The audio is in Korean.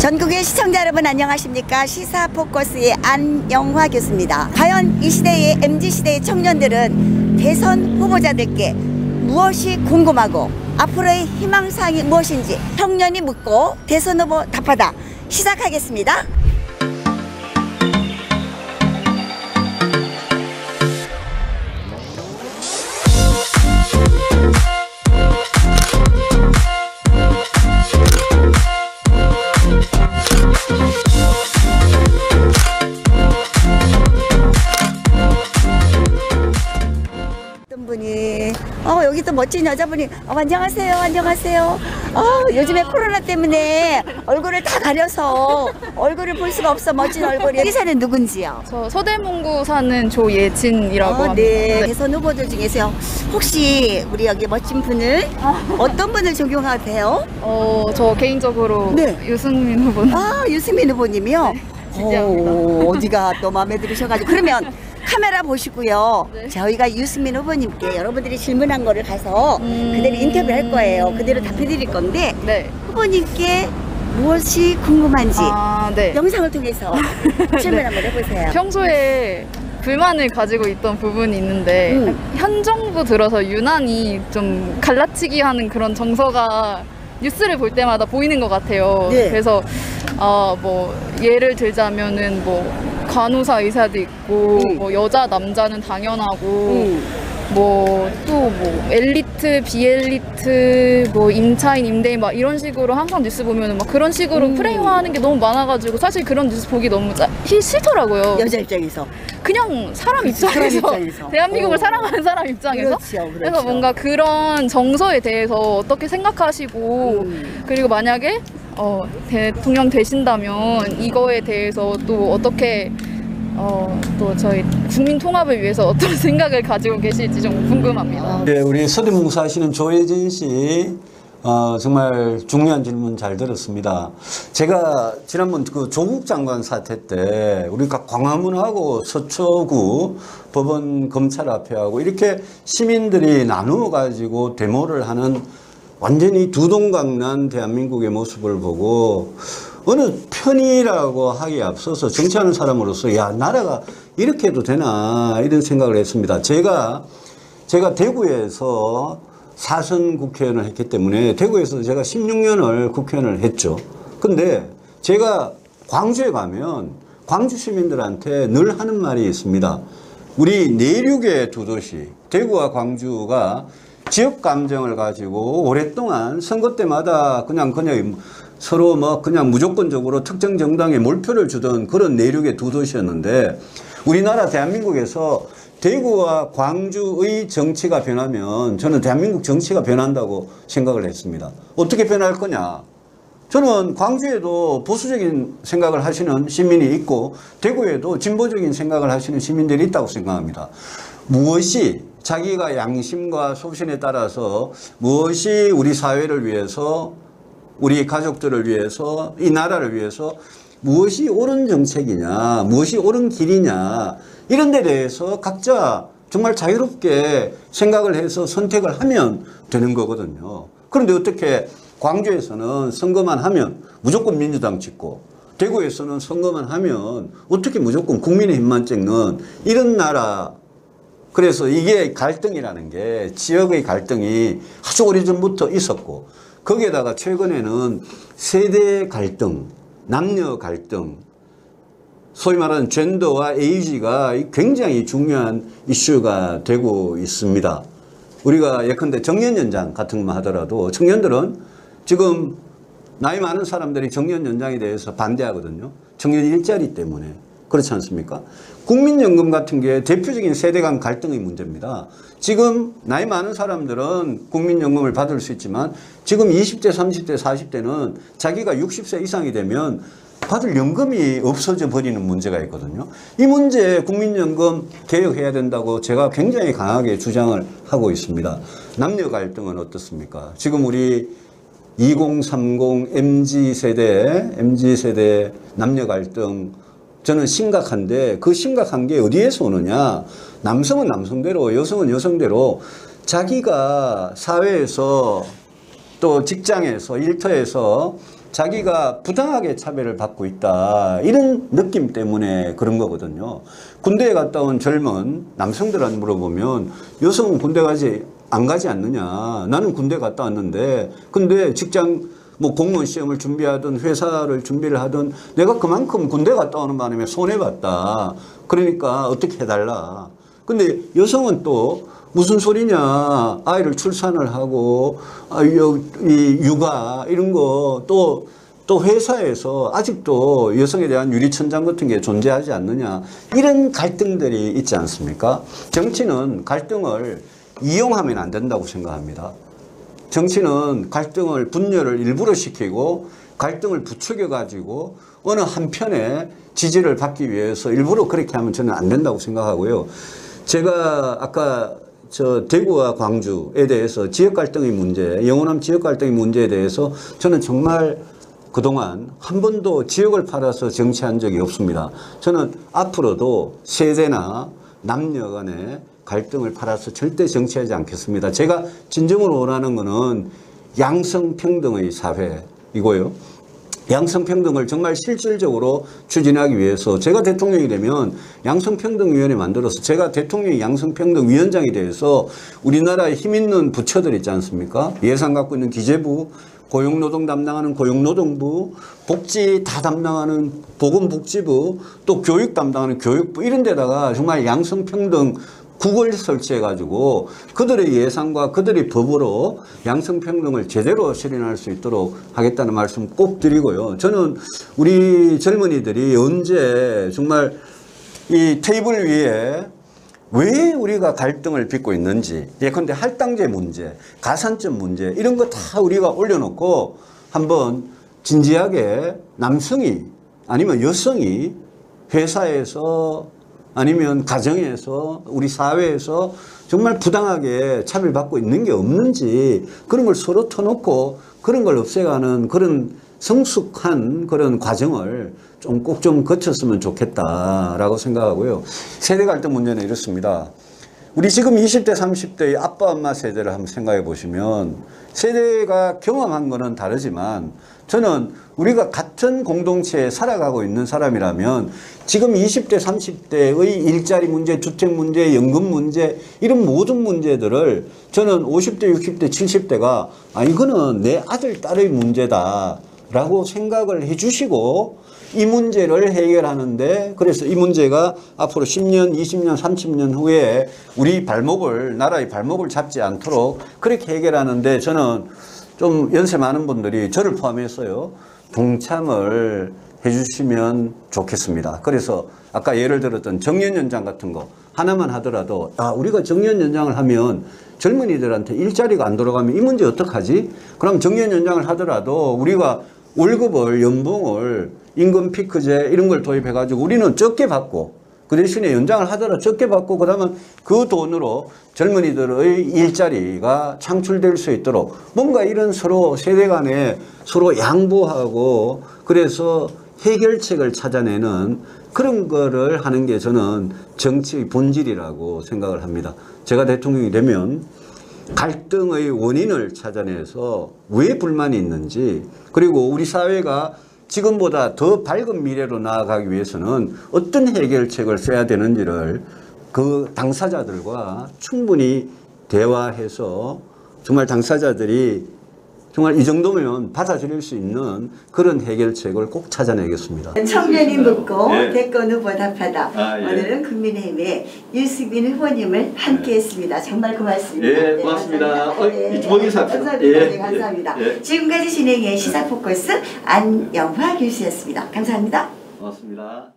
전국의 시청자 여러분 안녕하십니까? 시사포커스의 안영화 교수입니다. 과연 이 시대의 MZ시대의 청년들은 대선 후보자들께 무엇이 궁금하고 앞으로의 희망사항이 무엇인지 청년이 묻고 대선 후보 답하다 시작하겠습니다. 여기 또 멋진 여자분이 안녕하세요. 안녕하세요. 요즘에 코로나 때문에 얼굴을 다 가려서 얼굴을 볼 수가 없어. 멋진 얼굴이. 여기 사는 누군지요? 저 서대문구 사는 조예진이라고 합니다. 네. 대선 후보들 중에서 혹시 우리 여기 멋진 분을 어떤 분을 존경하세요? 저 개인적으로 유승민 후보님. 유승민 후보님이요? 네, 지지합니다. 어디가 또 마음에 들으셔가지고 그러면 카메라 보시고요. 네. 저희가 유승민 후보님께 여러분들이 질문한 거를 가서 그대로 인터뷰할 거예요. 그대로 답해드릴 건데 후보님께 무엇이 궁금한지 영상을 통해서 질문 한번 해보세요. 평소에 불만을 가지고 있던 부분이 있는데 현 정부 들어서 유난히 좀 갈라치기 하는 그런 정서가 뉴스를 볼 때마다 보이는 것 같아요. 그래서 뭐 예를 들자면은 뭐 간호사 의사도 있고 뭐 여자 남자는 당연하고 뭐 또 뭐 엘리트 비엘리트 뭐 임차인 임대인 막 이런 식으로 항상 뉴스 보면은 막 그런 식으로 프레임화하는 게 너무 많아가지고 사실 그런 뉴스 보기 너무 싫더라고요. 여자 입장에서 그냥 사람 입장에서 대한민국을 사랑하는 사람 입장에서 그렇죠. 그래서 뭔가 그런 정서에 대해서 어떻게 생각하시고 그리고 만약에 대통령 되신다면 이거에 대해서 또 어떻게 또 저희 국민 통합을 위해서 어떤 생각을 가지고 계실지 좀 궁금합니다. 네, 우리 서대문구 사시는 조예진 씨 정말 중요한 질문 잘 들었습니다. 제가 지난번 그 조국 장관 사태 때 우리가 광화문하고 서초구 법원 검찰 앞에 하고 이렇게 시민들이 나누어 가지고 데모를 하는 완전히 두동강난 대한민국의 모습을 보고 어느 편이라고 하기에 앞서서 정치하는 사람으로서 야 나라가 이렇게 해도 되나 이런 생각을 했습니다. 제가 대구에서 4선 국회의원을 했기 때문에 대구에서 제가 16년을 국회의원을 했죠. 근데 제가 광주에 가면 광주 시민들한테 늘 하는 말이 있습니다. 우리 내륙의 두 도시 대구와 광주가 지역 감정을 가지고 오랫동안 선거 때마다 그냥 서로 그냥 무조건적으로 특정 정당에 몰표를 주던 그런 내륙의 두 도시였는데 우리나라 대한민국에서 대구와 광주의 정치가 변하면 저는 대한민국 정치가 변한다고 생각을 했습니다. 어떻게 변할 거냐? 저는 광주에도 보수적인 생각을 하시는 시민이 있고 대구에도 진보적인 생각을 하시는 시민들이 있다고 생각합니다. 무엇이 자기가 양심과 소신에 따라서 무엇이 우리 사회를 위해서 우리 가족들을 위해서 이 나라를 위해서 무엇이 옳은 정책이냐 무엇이 옳은 길이냐 이런 데 대해서 각자 정말 자유롭게 생각을 해서 선택을 하면 되는 거거든요. 그런데 어떻게 광주에서는 선거만 하면 무조건 민주당 찍고 대구에서는 선거만 하면 어떻게 무조건 국민의힘만 찍는 이런 나라. 그래서 이게 갈등이라는 게 지역의 갈등이 아주 오래전부터 있었고 거기에다가 최근에는 세대 갈등, 남녀 갈등, 소위 말하는 젠더와 에이지가 굉장히 중요한 이슈가 되고 있습니다. 우리가 예컨대 정년연장 같은 것만 하더라도 청년들은 지금 나이 많은 사람들이 정년연장에 대해서 반대하거든요. 청년 일자리 때문에. 그렇지 않습니까? 국민연금 같은 게 대표적인 세대 간 갈등의 문제입니다. 지금 나이 많은 사람들은 국민연금을 받을 수 있지만 지금 20대, 30대, 40대는 자기가 60세 이상이 되면 받을 연금이 없어져 버리는 문제가 있거든요. 이 문제 국민연금 개혁해야 된다고 제가 굉장히 강하게 주장을 하고 있습니다. 남녀 갈등은 어떻습니까? 지금 우리 2030 MZ세대 남녀 갈등 저는 심각한데 그 심각한 게 어디에서 오느냐. 남성은 남성대로 여성은 여성대로 자기가 사회에서 또 직장에서 일터에서 자기가 부당하게 차별을 받고 있다 이런 느낌 때문에 그런 거거든요. 군대에 갔다 온 젊은 남성들한테 물어보면 여성은 군대 안 가지 않느냐. 나는 군대 갔다 왔는데 근데 직장 뭐 공무원 시험을 준비하든 회사를 준비를 하든 내가 그만큼 군대 갔다 오는 바람에 손해봤다. 그러니까 어떻게 해달라. 근데 여성은 또 무슨 소리냐. 아이를 출산을 하고 이 육아 이런 거 또 회사에서 아직도 여성에 대한 유리천장 같은 게 존재하지 않느냐. 이런 갈등들이 있지 않습니까? 정치는 갈등을 이용하면 안 된다고 생각합니다. 정치는 갈등을 분열을 일부러 시키고 갈등을 부추겨 가지고 어느 한편에 지지를 받기 위해서 일부러 그렇게 하면 저는 안 된다고 생각하고요. 제가 아까 대구와 광주에 대해서 지역 갈등의 문제, 영호남 지역 갈등의 문제에 대해서 저는 정말 그동안 한 번도 지역을 팔아서 정치한 적이 없습니다. 저는 앞으로도 세대나 남녀 간의 갈등을 팔아서 절대 정치하지 않겠습니다. 제가 진정으로 원하는 것은 양성평등의 사회이고요. 양성평등을 정말 실질적으로 추진하기 위해서 제가 대통령이 되면 양성평등위원회 만들어서 제가 대통령이 양성평등위원장이 돼서 우리나라에 힘 있는 부처들 있지 않습니까? 예산 갖고 있는 기재부, 고용노동 담당하는 고용노동부, 복지 다 담당하는 보건복지부, 또 교육 담당하는 교육부 이런 데다가 정말 양성평등 국을 설치해가지고 그들의 예산과 그들의 법으로 양성평등을 제대로 실현할 수 있도록 하겠다는 말씀 꼭 드리고요. 저는 우리 젊은이들이 언제 정말 이 테이블 위에 왜 우리가 갈등을 빚고 있는지, 예컨대 할당제 문제, 가산점 문제 이런 거 다 우리가 올려놓고 한번 진지하게 남성이 아니면 여성이 회사에서 아니면 가정에서 우리 사회에서 정말 부당하게 차별받고 있는 게 없는지 그런 걸 서로 터놓고 그런 걸 없애가는 그런 성숙한 그런 과정을 꼭 좀 거쳤으면 좋겠다라고 생각하고요. 세대 갈등 문제는 이렇습니다. 우리 지금 20대 30대의 아빠 엄마 세대를 한번 생각해 보시면 세대가 경험한 거는 다르지만 저는 우리가 같은 공동체에 살아가고 있는 사람이라면 지금 20대 30대의 일자리 문제, 주택 문제, 연금 문제 이런 모든 문제들을 저는 50대 60대 70대가 이거는 내 아들 딸의 문제다 라고 생각을 해 주시고 이 문제를 해결하는데 그래서 이 문제가 앞으로 10년, 20년, 30년 후에 우리 나라의 발목을 잡지 않도록 그렇게 해결하는데 저는 좀 연세 많은 분들이 저를 포함해서요 동참을 해주시면 좋겠습니다. 그래서 아까 예를 들었던 정년연장 같은 거 하나만 하더라도 우리가 정년연장을 하면 젊은이들한테 일자리가 안 돌아가면 이 문제 어떡하지? 그럼 정년연장을 하더라도 우리가 월급을 연봉을 임금 피크제 이런 걸 도입해 가지고 우리는 적게 받고 그 대신에 연장을 하더라도 적게 받고 그러면 그 돈으로 젊은이들의 일자리가 창출될 수 있도록 뭔가 이런 서로 세대 간에 서로 양보하고 그래서 해결책을 찾아내는 그런 거를 하는 게 저는 정치의 본질이라고 생각을 합니다. 제가 대통령이 되면 갈등의 원인을 찾아내서 왜 불만이 있는지 그리고 우리 사회가 지금보다 더 밝은 미래로 나아가기 위해서는 어떤 해결책을 써야 되는지를 그 당사자들과 충분히 대화해서 정말 당사자들이 정말 이 정도면 받아들일 수 있는 그런 해결책을 꼭 찾아내겠습니다. 청년이 묻고 대권 후보 답하다. 오늘은 국민의힘의 유승민 후보님을 함께했습니다. 정말 고맙습니다. 고맙습니다. 감사합니다. 지금까지 진행의 시사포커스 안영화 교수였습니다. 감사합니다. 고맙습니다.